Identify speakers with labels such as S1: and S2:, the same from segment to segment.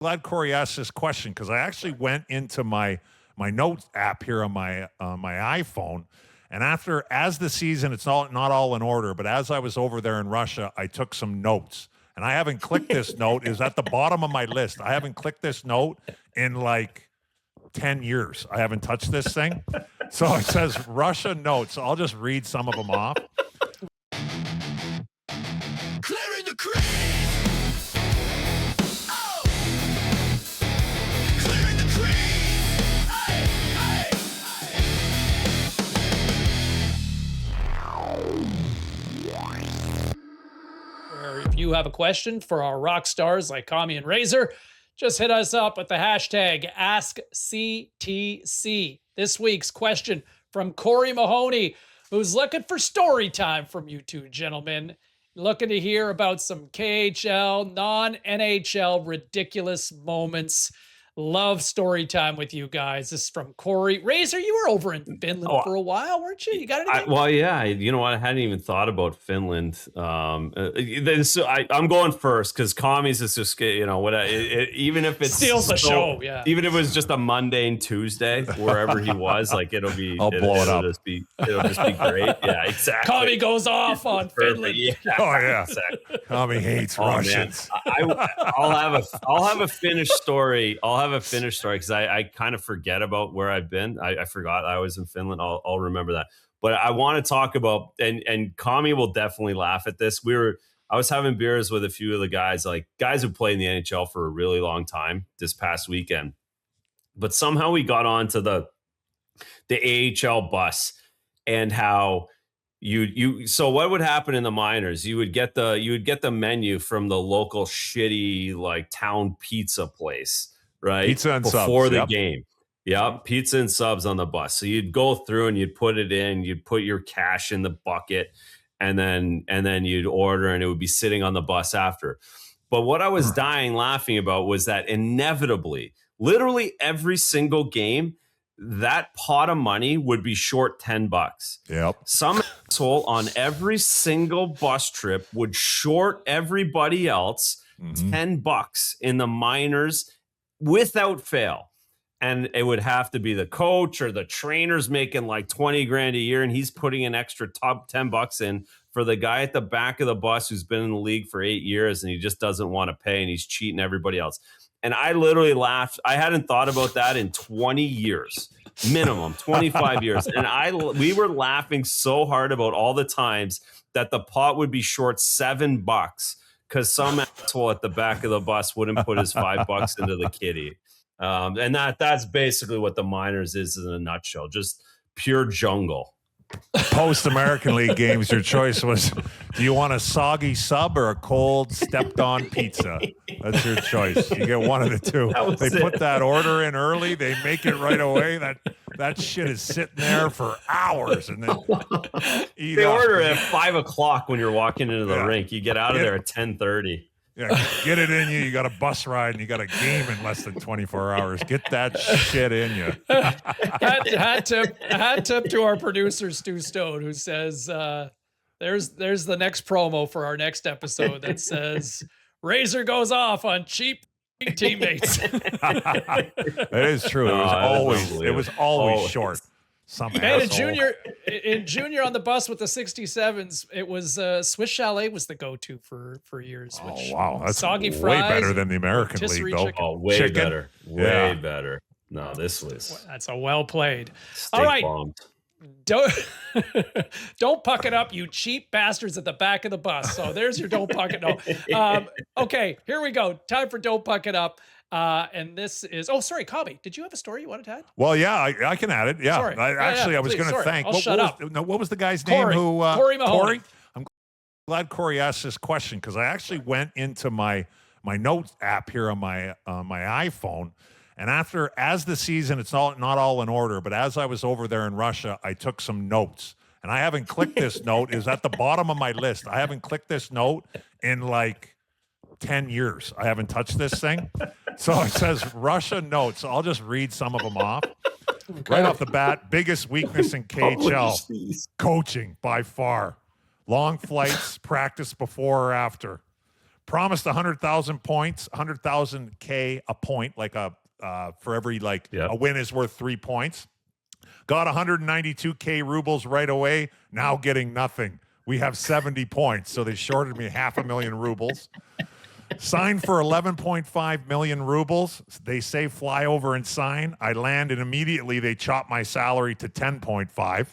S1: glad Corey asked this question because I actually went into my notes app here on my iPhone, and as the season, it's not all in order, but as I was over there in Russia, I took some notes, and I haven't clicked this note. Is at the bottom of my list. I haven't clicked this note in like 10 years. I haven't touched this thing, so it says Russia notes. So I'll just read some of them off.
S2: Clearing the crease. Oh. Clearing the crease. Hey, hey,
S3: Or if you have a question for our rock stars like Kami and Razor, just hit us up with the hashtag AskCTC. This week's question from Corey Mahoney, who's looking for story time from you two gentlemen. Looking to hear about some KHL, non-NHL ridiculous moments. Love story time with you guys. This is from Corey. Razor, you were over in Finland for a while, weren't you? You got anything?
S4: Well, yeah. You know what? I hadn't even thought about Finland. So I'm going first because Commies is just, even if it
S3: steals the show, yeah.
S4: Even if it was just a mundane Tuesday, wherever he was, like it'll blow
S1: it up.
S4: It'll just be great. Yeah, exactly.
S3: Commie goes off on Finland.
S4: Yeah,
S1: Oh yeah,
S4: exactly.
S1: Commie hates Russians.
S4: I'll have a Finnish story. I'll have a Finnish story because I kind of forget about where I've been. I forgot I was in Finland. I'll remember that. But I want to talk about, and Kami will definitely laugh at this. I was having beers with a few of the guys who played in the NHL for a really long time this past weekend. But somehow we got onto the AHL bus and how so what would happen in the minors? You would get the menu from the local shitty like town pizza place, right?
S1: Pizza and
S4: before
S1: subs,
S4: the
S1: yep.
S4: game. Yep, pizza and subs on the bus. So you'd go through and you'd put it in, you'd put your cash in the bucket, and then you'd order, and it would be sitting on the bus after. But what I was dying laughing about was that inevitably, literally every single game, that pot of money would be short $10.
S1: Yep.
S4: Some asshole on every single bus trip would short everybody else $10 in the minors without fail. And it would have to be the coach or the trainer's making like 20 grand a year, and he's putting an extra top $10 in for the guy at the back of the bus who's been in the league for 8 years and he just doesn't want to pay and he's cheating everybody else. And I literally laughed. I hadn't thought about that in 20 years, minimum 25 years. And we were laughing so hard about all the times that the pot would be short $7 because some asshole at the back of the bus wouldn't put his $5 into the kitty. And that's basically what the minors is in a nutshell, just pure jungle.
S1: Post-American League games, your choice was, do you want a soggy sub or a cold stepped-on pizza? That's your choice. You get one of the two. They put that order in early. They make it right away. That shit is sitting there for hours, and then
S4: they order it at 5 o'clock when you're walking into the rink. You get out of there at 10:30.
S1: Yeah, get it in you. You got a bus ride and you got a game in less than 24 hours. Get that shit in you.
S3: Hat tip to our producer, Stu Stone, who says, there's the next promo for our next episode that says, Razor goes off on cheap teammates.
S1: It is true. It was always short.
S3: And in junior on the bus with the 67s, it was Swiss Chalet was the go-to for years.
S1: Oh wow, that's
S3: soggy
S1: way
S3: fries,
S1: better than the American League, though.
S3: Chicken.
S4: Oh, way
S1: Chicken?
S4: better, way better. No, this was
S3: that's a well played.
S4: Steak
S3: All right,
S4: bombed.
S3: Don't puck it up, you cheap bastards at the back of the bus. So there's your don't puck it up. Okay, here we go. Time for don't puck it up. And this is, sorry, Cobbie, did you have a story you wanted to add?
S1: Well, yeah, I can add it. Yeah.
S3: Sorry.
S1: I was going to thank. What was the guy's name?
S3: Corey Mahoney.
S1: Corey? I'm glad Corey asked this question because I actually went into my notes app here on my iPhone. And as the season, it's not all in order, but as I was over there in Russia, I took some notes. And I haven't clicked this note. Is at the bottom of my list. I haven't clicked this note in like 10 years. I haven't touched this thing. So it says Russia notes. I'll just read some of them off. Okay. Right off the bat, biggest weakness in KHL, coaching by far. Long flights, practice before or after. promised 100,000 points, 100,000 K a point, like for every a win is worth 3 points. Got 192K rubles right away. Now getting nothing. We have 70 points, so they shorted me 500,000 rubles. Signed for 11.5 million rubles. They say fly over and sign. I land, and immediately they chop my salary to 10.5. I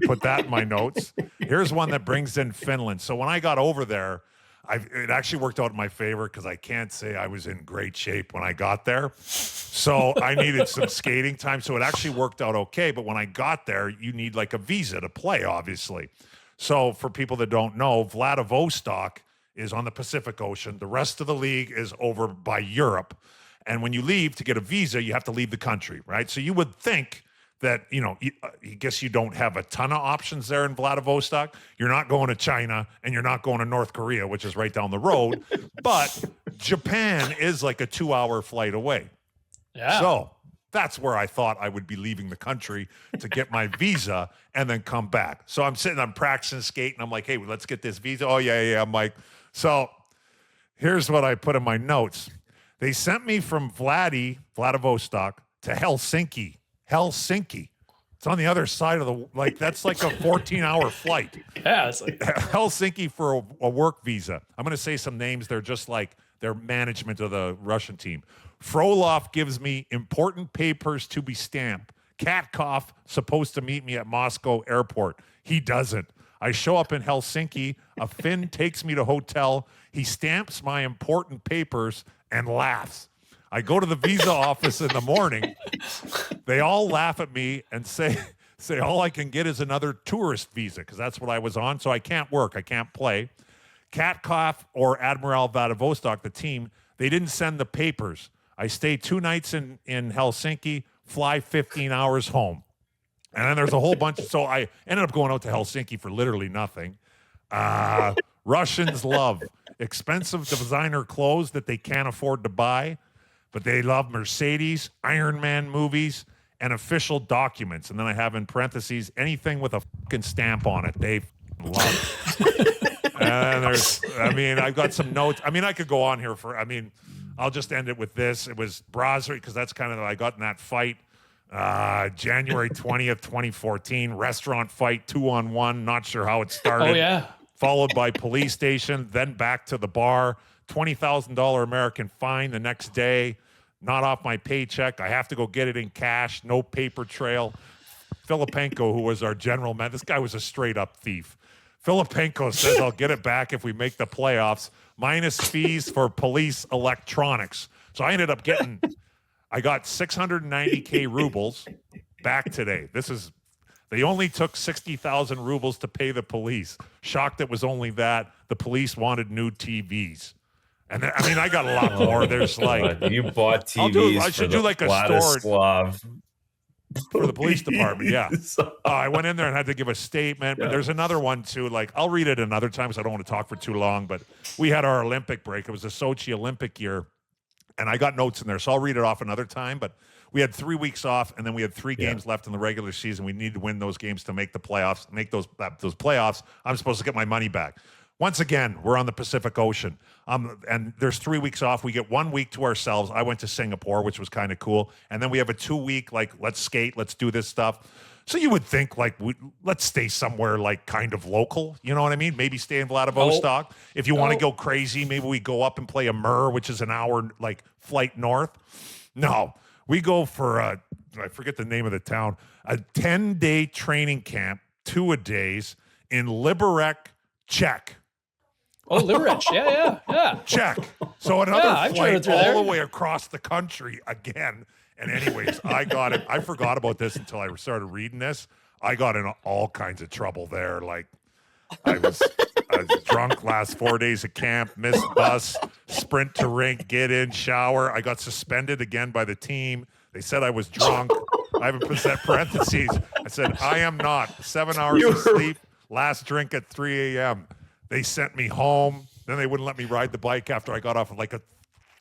S1: put that in my notes. Here's one that brings in Finland. So when I got over there, it actually worked out in my favor because I can't say I was in great shape when I got there. So I needed some skating time. So it actually worked out okay. But when I got there, you need like a visa to play, obviously. So for people that don't know, Vladivostok is on the Pacific Ocean. The rest of the league is over by Europe. And when you leave to get a visa, you have to leave the country, right? So you would think that, I guess you don't have a ton of options there in Vladivostok. You're not going to China and you're not going to North Korea, which is right down the road. But Japan is like a 2-hour flight away.
S3: Yeah.
S1: So that's where I thought I would be leaving the country to get my visa and then come back. So I'm practicing skating. I'm like, hey, let's get this visa. Oh, yeah. I'm like, so here's what I put in my notes. They sent me from Vladivostok to Helsinki. It's on the other side of that's like a 14-hour flight.
S3: Yeah, it's like
S1: Helsinki for a work visa. I'm going to say some names. They're just like their management of the Russian team. Frolov gives me important papers to be stamped. Katkov supposed to meet me at Moscow airport. He doesn't. I show up in Helsinki. A Finn takes me to hotel. He stamps my important papers and laughs. I go to the visa office in the morning. They all laugh at me and say all I can get is another tourist visa because that's what I was on. So I can't work. I can't play. Katkov or Admiral Vladivostok, the team, they didn't send the papers. I stay 2 nights in Helsinki, fly 15 hours home. And then there's a whole bunch. So I ended up going out to Helsinki for literally nothing. Russians love expensive designer clothes that they can't afford to buy. But they love Mercedes, Iron Man movies, and official documents. And then I have in parentheses, anything with a fucking stamp on it, they love. And I've got some notes. I could go on here I'll just end it with this. It was Brasserie, because that's kind of I got in that fight. January 20th, 2014, restaurant fight, 2-on-1. Not sure how it started.
S3: Oh, yeah.
S1: Followed by police station, then back to the bar. $20,000 American fine the next day. Not off my paycheck. I have to go get it in cash. No paper trail. Filipenko, who was our general man, this guy was a straight up thief. Filipenko says, I'll get it back if we make the playoffs, minus fees for police electronics. So I ended up I got 690K rubles back today. They only took 60,000 rubles to pay the police. Shocked it was only that. The police wanted new TVs. And I got a lot more. There's
S4: you bought TVs.
S1: I should do like a storage for the police department. Yeah. I went in there and had to give a statement. But there's another one too. I'll read it another time because I don't want to talk for too long. But we had our Olympic break. It was the Sochi Olympic year. And I got notes in there. So I'll read it off another time. But we had 3 weeks off, and then we had 3 games left in the regular season. We needed to win those games to make the playoffs. Make those playoffs. I'm supposed to get my money back. Once again, we're on the Pacific Ocean, and there's 3 weeks off. We get 1 week to ourselves. I went to Singapore, which was kind of cool, and then we have a 2 week let's skate, let's do this stuff. So you would think let's stay somewhere kind of local. You know what I mean? Maybe stay in Vladivostok. If you want to go crazy, maybe we go up and play a Mur, which is an hour flight north. No, we go for I forget the name of the town. A 10-day training camp, 2-a-days in Liberec, Czech.
S3: Oh, Liberec. Yeah.
S1: Czech. So another flight all the way across the country again. And anyways, I got it. I forgot about this until I started reading this. I got in all kinds of trouble there. I was drunk last 4 days of camp, missed bus, sprint to rink, get in, shower. I got suspended again by the team. They said I was drunk. I have a parentheses. I said, I am not. 7 hours of sleep, last drink at 3 a.m. They sent me home. Then they wouldn't let me ride the bike after I got off of a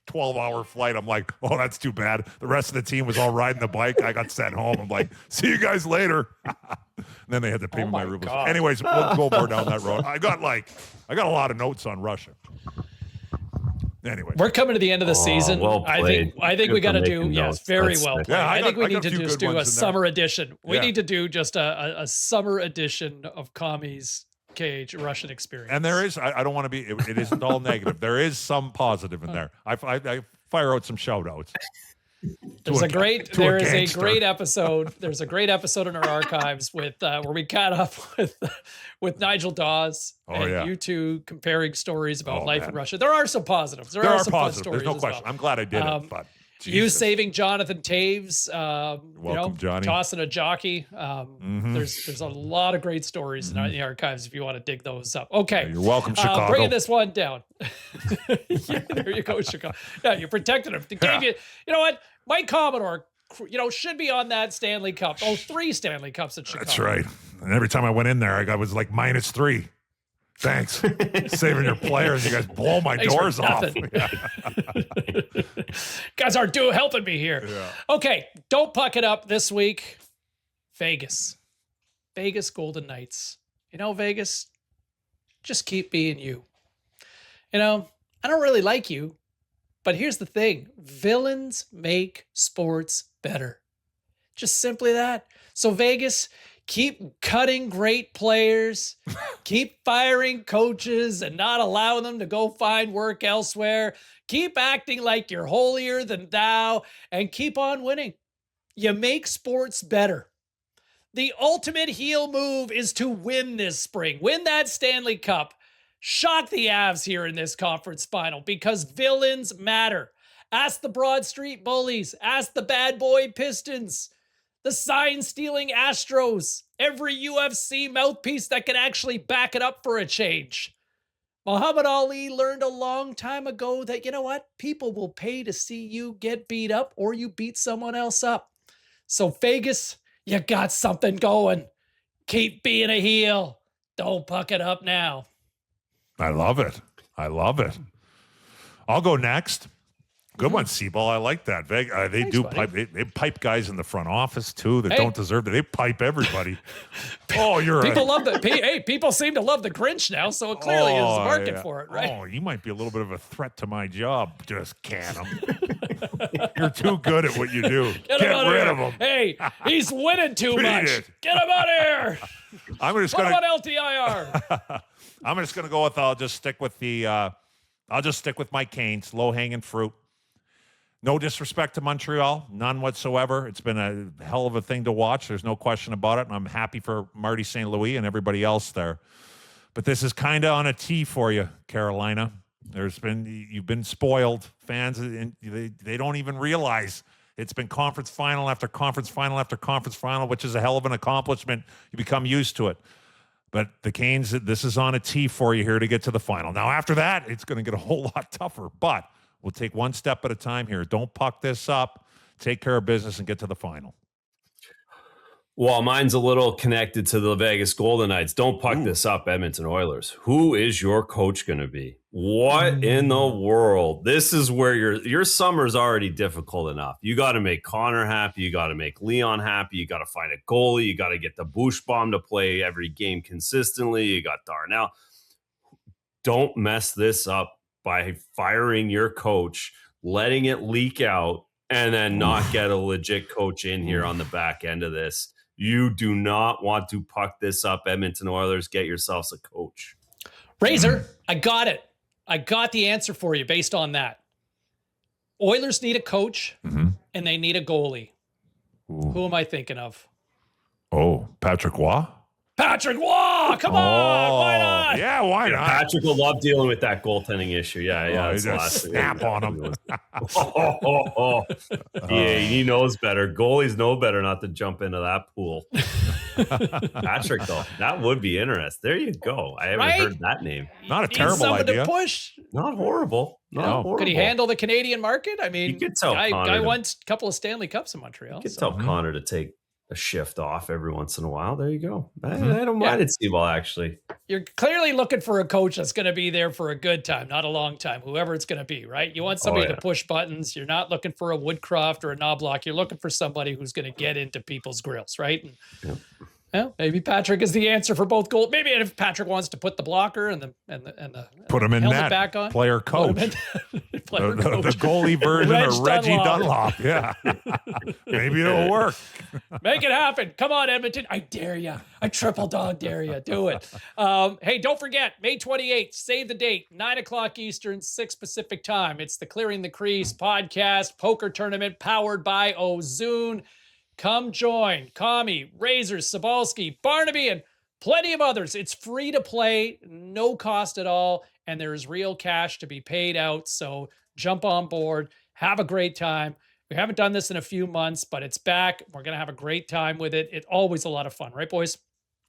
S1: 12-hour flight. I'm like, oh, that's too bad. The rest of the team was all riding the bike. I got sent home. I'm like, see you guys later. And then they had to pay me my rubles.
S3: God.
S1: Anyways, we'll go more down that road. I got a lot of notes on Russia. Anyway,
S3: We're coming to the end of the season.
S4: well
S3: I
S4: played.
S3: think
S4: Good
S3: we
S4: for
S3: got to
S4: making
S3: do,
S4: notes.
S3: yes, very
S4: That's
S3: well
S4: sick.
S3: played.
S1: Yeah,
S3: I think we
S1: I
S3: need
S1: got
S3: to
S1: a few
S3: just
S1: good
S3: do a
S1: ones in there.
S3: summer edition. We
S1: Yeah.
S3: need to do just a summer edition of Commie's KH Russian experience.
S1: and there is, I don't want to be, it isn't all negative. There is some positive in there. I fire out some shout outs.
S3: There's a great
S1: gangster.
S3: episode. There's a great episode in our archives with where we caught up with Nigel Dawes and
S1: yeah.
S3: you two comparing stories about
S1: Oh,
S3: life
S1: man.
S3: in Russia. There are some positives. There
S1: There
S3: are
S1: are
S3: some fun
S1: positive.
S3: stories.
S1: There's no
S3: as
S1: question.
S3: well.
S1: I'm glad I did it, but
S3: You
S1: Jesus.
S3: saving Jonathan Taves,
S1: Welcome, Johnny.
S3: tossing a jockey. There's a lot of great stories in the archives if you want to dig those up. Okay,
S1: You're welcome, Chicago.
S3: bringing this one down. Yeah, there you go, Chicago. Yeah, you protected him. They gave you. You know what, Mike Commodore. Should be on that Stanley Cup. Oh, 3 Stanley Cups at Chicago.
S1: That's right. And every time I went in there, I was like -3. Thanks. Saving your players. You guys blow my
S3: Thanks for
S1: doors off.
S3: nothing.
S1: Yeah.
S3: Guys are helping me here.
S1: Yeah.
S3: Okay, don't puck it up this week. Vegas Golden Knights. Vegas, just keep being you. I don't really like you, but here's the thing. Villains make sports better. Just simply that. So Vegas, keep cutting great players, keep firing coaches and not allowing them to go find work elsewhere. Keep acting like you're holier than thou and keep on winning. You make sports better. The ultimate heel move is to win this spring. Win that Stanley Cup. Shock the Avs here in this conference final because villains matter. Ask the Broad Street Bullies. Ask the Bad Boy Pistons. The sign-stealing Astros. Every UFC mouthpiece that can actually back it up for a change. Muhammad Ali learned a long time ago that, you know what? People will pay to see you get beat up or you beat someone else up. So Vegas, you got something going. Keep being a heel. Don't puck it up now.
S1: I love it. I'll go next. Good one, Seaball. I like that. They
S3: Thanks,
S1: do
S3: buddy.
S1: pipe. They pipe guys in the front office too that
S3: Hey.
S1: don't deserve it. They pipe everybody. Oh, you're
S3: People love the hey. People seem to love the Grinch now, so it clearly is a market
S1: yeah.
S3: for it, right?
S1: Oh, you might be a little bit of a threat to my job. Just can them. You're too good at what you do.
S3: Get him out
S1: rid
S3: here.
S1: of him.
S3: Hey, he's winning too
S1: Beat
S3: much.
S1: it.
S3: Get him out of here.
S1: I'm just
S3: Put him
S1: gonna.
S3: on LTIR.
S1: I'm just gonna go with. I'll just stick with the. I'll just stick with my Canes. Low hanging fruit. No disrespect to Montreal, none whatsoever. It's been a hell of a thing to watch. There's no question about it. And I'm happy for Marty St. Louis and everybody else there. But this is kind of on a tee for you, Carolina. You've been spoiled. Fans, and they don't even realize it's been conference final after conference final after conference final, which is a hell of an accomplishment. You become used to it. But the Canes, this is on a tee for you here to get to the final. Now, after that, it's going to get a whole lot tougher. But we'll take one step at a time here. Don't puck this up. Take care of business and get to the final.
S4: Well, mine's a little connected to the Vegas Golden Knights. Don't puck this up, Edmonton Oilers. Who is your coach going to be? What in the world? This is where your summer's already difficult enough. You got to make Connor happy. You got to make Leon happy. You got to find a goalie. You got to get the Bushbaum to play every game consistently. You got Darnell. Don't mess this up by firing your coach, letting it leak out, and then not get a legit coach in here on the back end of this. You do not want to puck this up, Edmonton Oilers. Get yourselves a coach.
S3: Razor, I got it. I got the answer for you based on that. Oilers need a coach and they need a goalie. Who am I thinking of?
S1: Oh, Patrick Waugh?
S3: Patrick Waugh! Come on! Why not?
S1: Yeah, why not?
S4: Patrick will love dealing with that goaltending issue. Yeah.
S1: He
S4: That's the
S1: just
S4: last thing.
S1: snap on him.
S4: Yeah, he knows better. Goalies know better not to jump into that pool. Patrick, though, that would be interesting. There you go. I haven't
S3: Right?
S4: heard that name.
S1: Not a
S3: Needs
S1: terrible
S3: someone
S1: idea.
S3: to push.
S4: Not horrible. Not
S1: No.
S4: horrible.
S3: Could he handle the Canadian market? I mean,
S4: You could tell
S3: guy
S4: Connor
S3: won a couple of Stanley Cups in Montreal.
S4: You could
S3: so-
S4: tell Connor to take a shift off every once in a while. There you go. I don't mind it, Steve-Ball, actually.
S3: You're clearly looking for a coach that's going to be there for a good time, not a long time, whoever it's going to be, right? You want somebody to push buttons. You're not looking for a Woodcroft or a Knobloch. You're looking for somebody who's going to get into people's grills, right? And, well, maybe Patrick is the answer for both goals. Maybe if Patrick wants to put the blocker and the
S1: Put him in
S3: helmet
S1: net.
S3: back on,
S1: Player
S3: put him
S1: coach.
S3: in- player
S1: The
S3: coach.
S1: goalie version
S3: Reg
S1: of Reggie
S3: Dunlop.
S1: Dunlop. Yeah. Maybe it'll work.
S3: Make it happen. Come on, Edmonton. I dare you. I triple dog dare you. Do it. Hey, don't forget, May 28th, save the date, 9 o'clock Eastern, 6 Pacific time. It's the Clearing the Crease podcast poker tournament powered by Ozoon. Come join Kami, Razors, Sabalski, Barnaby, and plenty of others. It's free to play, no cost at all, and there's real cash to be paid out. So jump on board, have a great time. We haven't done this in a few months, but it's back. We're going to have a great time with it. It's always a lot of fun, right, boys?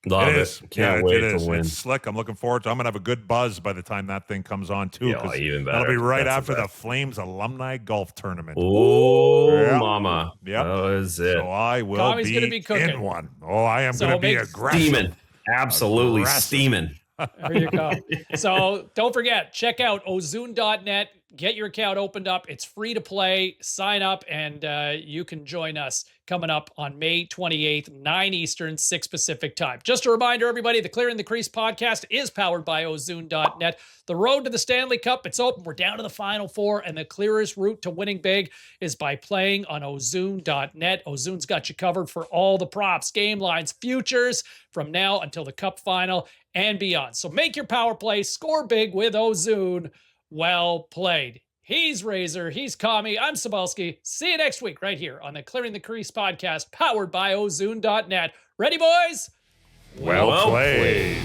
S4: Love
S1: It
S4: it.
S1: is.
S4: Can't wait
S1: it is.
S4: to win.
S1: It's slick. I'm looking forward to it. I'm going to have a good buzz by the time that thing comes on, too.
S4: Yeah,
S1: 'Cause
S4: even better.
S1: that'll be right
S4: That's
S1: after
S4: the
S1: the
S4: best.
S1: Flames Alumni Golf Tournament.
S4: Oh,
S1: Yeah.
S4: mama.
S1: Yep.
S4: That was it.
S1: So I will
S3: Tommy's gonna be cooking.
S1: in one. Oh, I am
S3: So
S1: going to be
S3: make-
S1: aggressive.
S4: Steaming. Absolutely
S1: Aggressive.
S4: steaming.
S3: There you go. So don't forget, check out ozoon.net. Get your account opened up. It's free to play. Sign up, and you can join us coming up on May 28th, 9 Eastern, 6 Pacific time. Just a reminder, everybody, the Clearing the Crease podcast is powered by ozoon.net. The road to the Stanley Cup, it's open. We're down to the Final Four, and the clearest route to winning big is by playing on ozoon.net. Ozoon's got you covered for all the props, game lines, futures from now until the Cup final and beyond. So make your power play, score big with Ozoon. Well played. He's Razor, he's Kami, I'm Sabalski. See you next week right here on the Clearing the Crease podcast powered by ozoon.net. Ready, boys?
S1: Well
S4: Well
S1: played.